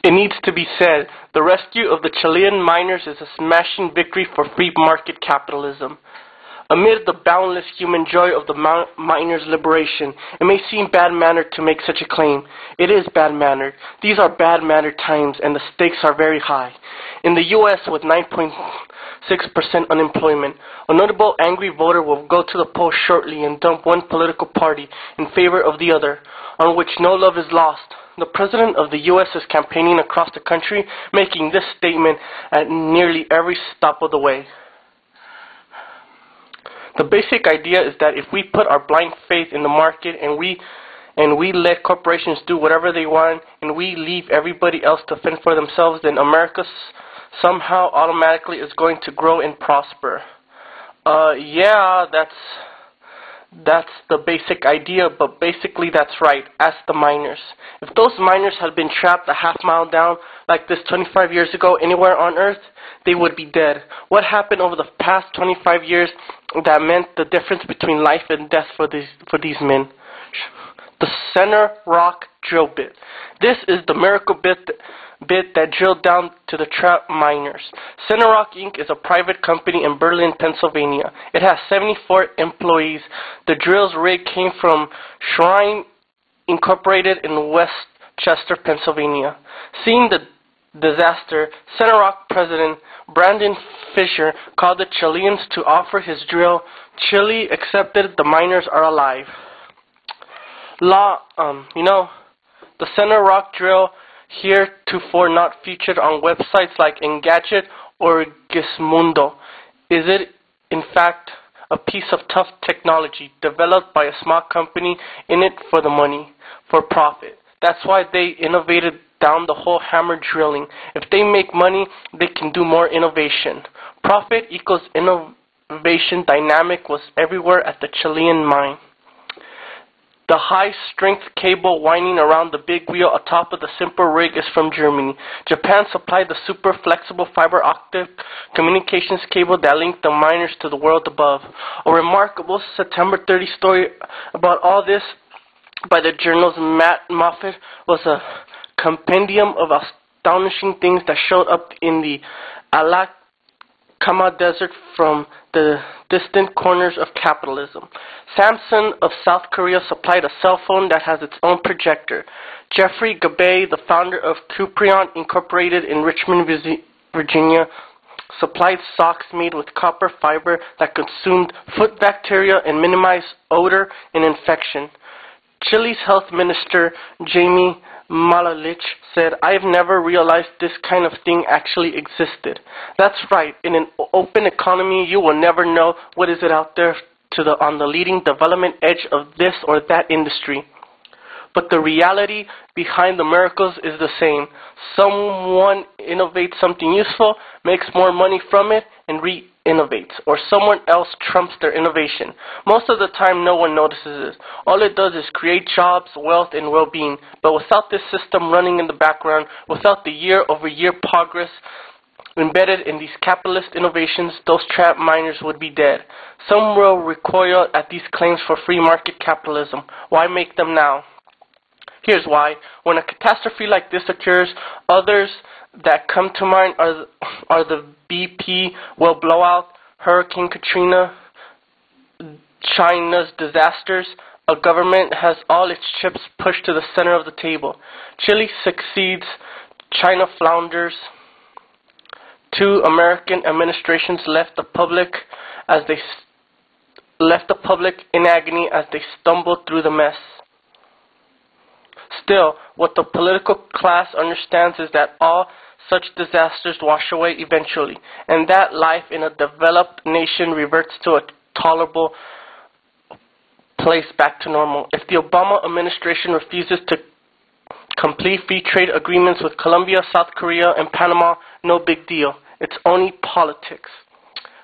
It needs to be said, the rescue of the Chilean miners is a smashing victory for free market capitalism. Amid the boundless human joy of the miners' liberation, it may seem bad-mannered to make such a claim. It is bad-mannered. These are bad-mannered times, and the stakes are very high. In the U.S., with 9.6% unemployment, a notable angry voter will go to the polls shortly and dump one political party in favor of the other, on which no love is lost. The President of the U.S. is campaigning across the country, making this statement at nearly every stop of the way. The basic idea is that if we put our blind faith in the market and we let corporations do whatever they want and we leave everybody else to fend for themselves, then America somehow automatically is going to grow and prosper. Yeah, that's the basic idea, but basically that's right. Ask the miners. If those miners had been trapped a half-mile down like this 25 years ago anywhere on Earth, they would be dead. What happened over the past 25 years that meant the difference between life and death for these men? The center rock drill bit. This is the miracle bit that drilled down to the trapped miners. Center Rock Inc. is a private company in Berlin, Pennsylvania. It has 74 employees. The drill's rig came from Shrine Incorporated in Westchester, Pennsylvania. Seeing the disaster, Center Rock President Brandon Fisher called the Chileans to offer his drill. Chile accepted. The miners are alive. The Center Rock drill, heretofore not featured on websites like Engadget or Gizmodo, is it in fact a piece of tough technology developed by a small company in it for the money, for profit. That's why they innovated down the whole hammer drilling. If they make money, they can do more innovation. Profit equals innovation dynamic was everywhere at the Chilean mine. The high-strength cable winding around the big wheel atop of the simple rig is from Germany. Japan supplied the super flexible fiber optic communications cable that linked the miners to the world above. A remarkable September 30 story about all this by the journal's Matt Moffat was a compendium of astonishing things that showed up in the Atacama Desert from the distant corners of capitalism. Samsung of South Korea supplied a cell phone that has its own projector. Jeffrey Gabay, the founder of Cuprion Incorporated in Richmond, Virginia, supplied socks made with copper fiber that consumed foot bacteria and minimized odor and infection. Chile's health minister, Jamie Malalich, said, "I've never realized this kind of thing actually existed." That's right. In an open economy, you will never know what is it out there on the leading development edge of this or that industry. But the reality behind the miracles is the same. Someone innovates something useful, makes more money from it, and re-innovates. Or someone else trumps their innovation. Most of the time, no one notices it. All it does is create jobs, wealth, and well-being. But without this system running in the background, without the year-over-year progress embedded in these capitalist innovations, those trapped miners would be dead. Some will recoil at these claims for free market capitalism. Why make them now? Here's why. When a catastrophe like this occurs, others that come to mind are the BP well blowout, Hurricane Katrina, China's disasters. A government has all its chips pushed to the center of the table. Chile succeeds, China flounders. Two American administrations left the public in agony as they stumbled through the mess. Still, what the political class understands is that all such disasters wash away eventually, and that life in a developed nation reverts to a tolerable place back to normal. If the Obama administration refuses to complete free trade agreements with Colombia, South Korea, and Panama, no big deal. It's only politics.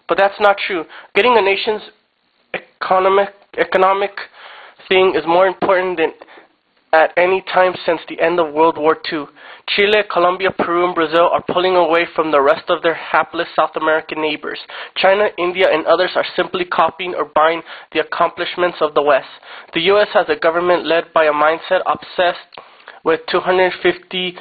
But that's not true. Getting a nation's economic thing is more important than at any time since the end of World War II. Chile, Colombia, Peru, and Brazil are pulling away from the rest of their hapless South American neighbors. China, India, and others are simply copying or buying the accomplishments of the West. The U.S. has a government led by a mindset obsessed with $250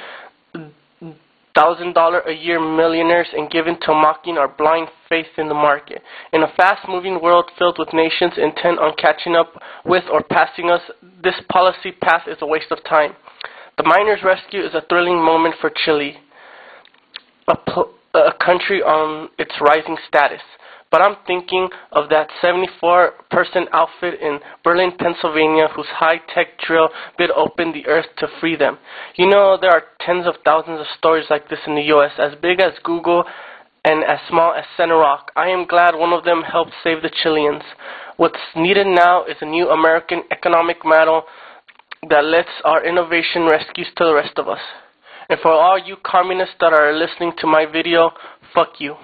$1,000 a year millionaires and given to mocking our blind faith in the market. In a fast-moving world filled with nations intent on catching up with or passing us, this policy path is a waste of time. The miners' rescue is a thrilling moment for Chile, a country on its rising status. But I'm thinking of that 74-person outfit in Berlin, Pennsylvania, whose high-tech drill bit open the earth to free them. You know, there are tens of thousands of stories like this in the U.S., as big as Google and as small as Center Rock. I am glad one of them helped save the Chileans. What's needed now is a new American economic model that lets our innovation rescues to the rest of us. And for all you communists that are listening to my video, fuck you.